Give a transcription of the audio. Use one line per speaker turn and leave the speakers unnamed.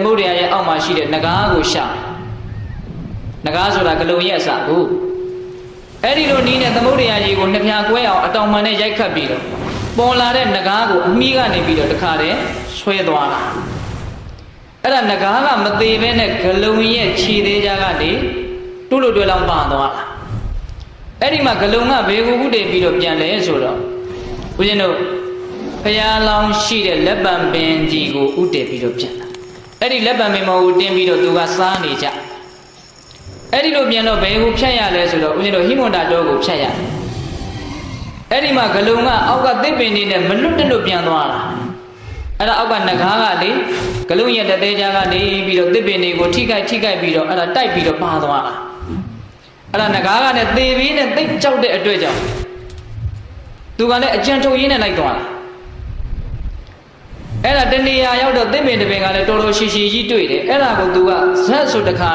သမုဒ္ဒရာရဲ့အောက်မှာရှိတဲ့နဂါးကိုရှာနဂါးဆိုတာဂလုံရဲ့အစကိုအဲ့ဒီလိုနီးနဲ့သမုဒ္ဒရာကြီးကိုနှစ်ဖြာကွဲအောင်အတောင်မှန်နဲ့ရိုက်ခတ်ပြီးတော့ပေါ်လာတဲ့နဂါးကိုအမိကနေပြီးတော့တခါတည်းဆွဲသွားတာအဲ့ဒါနဂါးကမသေးဘဲနဲ့ဂလုံရဲ့ခြေသေးကြကနေတူလို့တွဲလောင်းပါသွားတာအဲ့ဒီမှာဂလုံကဘေကိုကုတည်ပြီးတော့ပြန်လဲဆိုတော့ဦးဇင်းတို့ဖရာလောင်းရှိတဲ့လက်ပံပင်ကြီးကိုဥတည်ပြီးတော့ပြန်လာအဲ့ဒီလက်ပံပင်မော်ကိုတင်းပြီးတော့သူကစားနေကြအဲ့ဒီလိုပြန်တော့ဘယ်ကိုဖြတ်ရလဲဆိုတော့ဦးဇင်းတို့ဟိမွန်တာတော်ကိုဖြတ်ရတယ်အဲ့ဒီမှာဂလုံကအောက်ကသစ်ပင်နေနဲ့မလွတ်တလွတ်ပြန်သွားတာအဲ့ဒါအောက်ကနဂါးကလေဂလုံရဲ့တသေးကြားကနေပြီးတော့သစ်ပင်တွေကိုထိခိုက်ပြီးတော့အဲ့ဒါတိုက်ပြီးတော့ပါသွားတာအဲ့ဒါနဂါးကလည်းသေပြီးနဲ့သိကြောက်တဲ့အတွက်ကြောင့်သူကလည်းအကြံထုတ်ရင်းနဲ့လိုက်သွားတာအဲ့ဒါတနေရာရောက်တော့သစ်ပင်တစ်ပင်ကလည်းတော်တော်ရှည်ရှည်ကြီးတွေ့တယ်အဲ့ဒါကိုသူကဇက်ဆိုတခါ